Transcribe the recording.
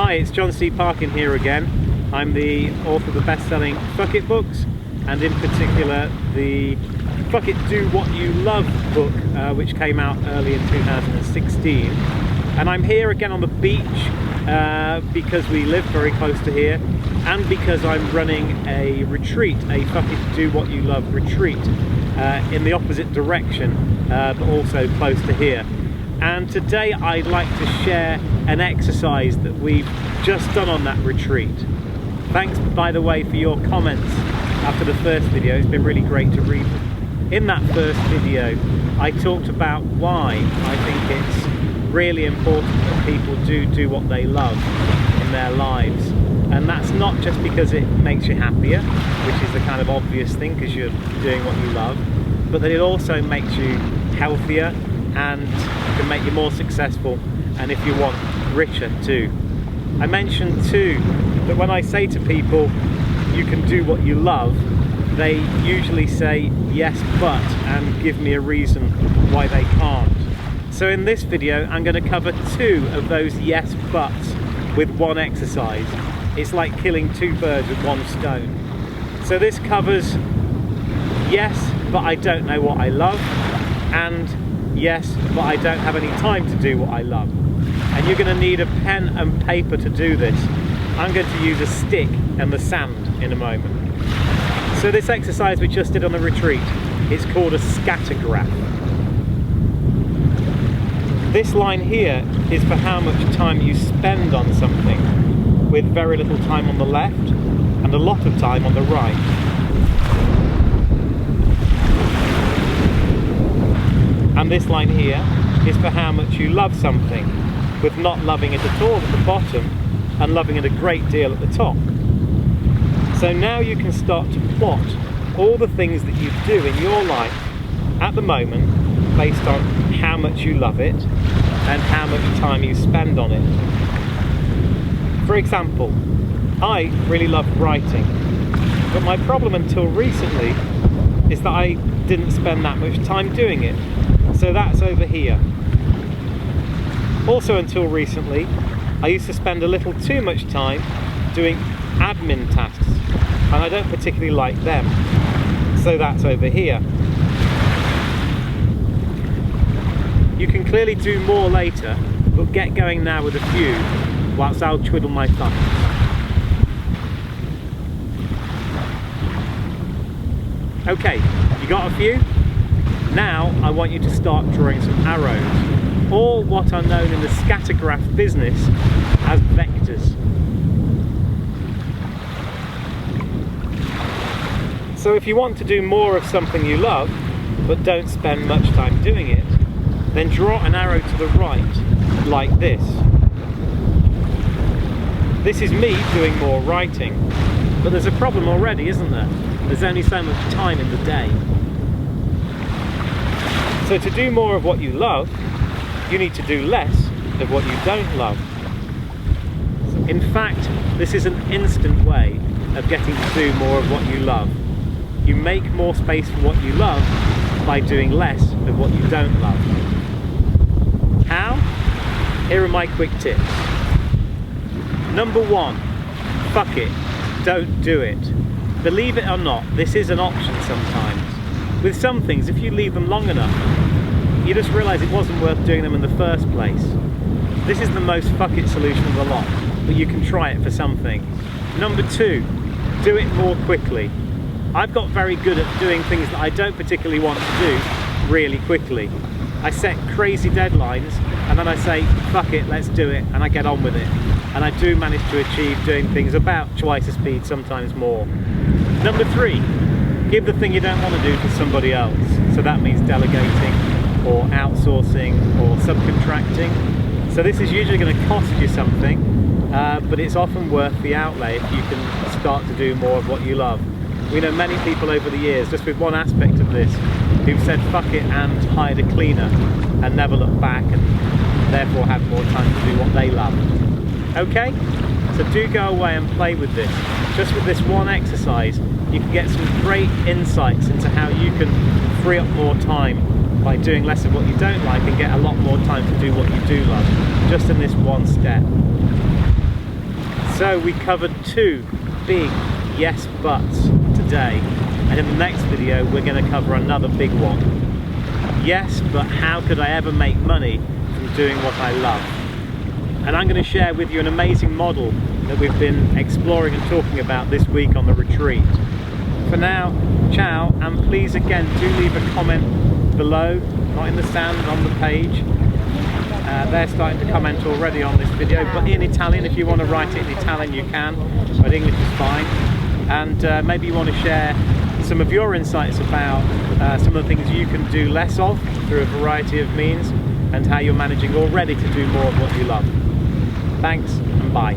Hi, it's John C. Parkin here again. I'm the author of the best-selling Fuck It books, and in particular the Fuck It Do What You Love book, which came out early in 2016. And I'm here again on the beach because we live very close to here, and because I'm running a retreat, a Fuck It Do What You Love retreat in the opposite direction, but also close to here. And today I'd like to share an exercise that we've just done on that retreat. Thanks, by the way, for your comments after the first video. It's been really great to read them. In that first video, I talked about why I think it's really important that people do what they love in their lives. And that's not just because it makes you happier, which is the kind of obvious thing because you're doing what you love, but that it also makes you healthier and can make you more successful, and if you want, richer too. I mentioned too that when I say to people you can do what you love, they usually say yes but, and give me a reason why they can't. So in this video I'm going to cover two of those yes buts with one exercise. It's like killing two birds with one stone. So this covers yes but I don't know what I love, and yes, but I don't have any time to do what I love. And you're going to need a pen and paper to do this. I'm going to use a stick and the sand in a moment. So this exercise we just did on the retreat, it's called a scatter graph. This line here is for how much time you spend on something, with very little time on the left and a lot of time on the right. And this line here is for how much you love something, with not loving it at all at the bottom and loving it a great deal at the top. So now you can start to plot all the things that you do in your life at the moment based on how much you love it and how much time you spend on it. For example, I really love writing, but my problem until recently is that I didn't spend that much time doing it. So that's over here. Also until recently, I used to spend a little too much time doing admin tasks, and I don't particularly like them. So that's over here. You can clearly do more later, but get going now with a few, whilst I'll twiddle my thumbs. Okay, you got a few? Now I want you to start drawing some arrows, or what are known in the scatter graph business as vectors. So if you want to do more of something you love, but don't spend much time doing it, then draw an arrow to the right, like this. This is me doing more writing, but there's a problem already, isn't there? There's only so much time in the day. So to do more of what you love, you need to do less of what you don't love. In fact, this is an instant way of getting to do more of what you love. You make more space for what you love by doing less of what you don't love. How? Here are my quick tips. Number one, fuck it, don't do it. Believe it or not, this is an option sometimes. With some things, if you leave them long enough, you just realise it wasn't worth doing them in the first place. This is the most fuck it solution of the lot, but you can try it for some things. Number two, do it more quickly. I've got very good at doing things that I don't particularly want to do really quickly. I set crazy deadlines and then I say, fuck it, let's do it, and I get on with it. And I do manage to achieve doing things about twice the speed, sometimes more. Number three, give the thing you don't want to do to somebody else. So that means delegating or outsourcing or subcontracting. So this is usually going to cost you something, but it's often worth the outlay if you can start to do more of what you love. We know many people over the years, just with one aspect of this, who've said fuck it and hired a cleaner and never looked back, and therefore had more time to do what they loved. Okay? So do go away and play with this. Just with this one exercise, you can get some great insights into how you can free up more time by doing less of what you don't like and get a lot more time to do what you do love, just in this one step. So we covered two big yes buts today, and in the next video we're going to cover another big one. Yes, but how could I ever make money from doing what I love? And I'm going to share with you an amazing model that we've been exploring and talking about this week on the retreat. For now, ciao, and please again do leave a comment below, not in the sand, on the page. They're starting to comment already on this video, but in Italian. If you want to write it in Italian you can, but English is fine. And maybe you want to share some of your insights about some of the things you can do less of through a variety of means, and how you're managing already to do more of what you love. Thanks and bye.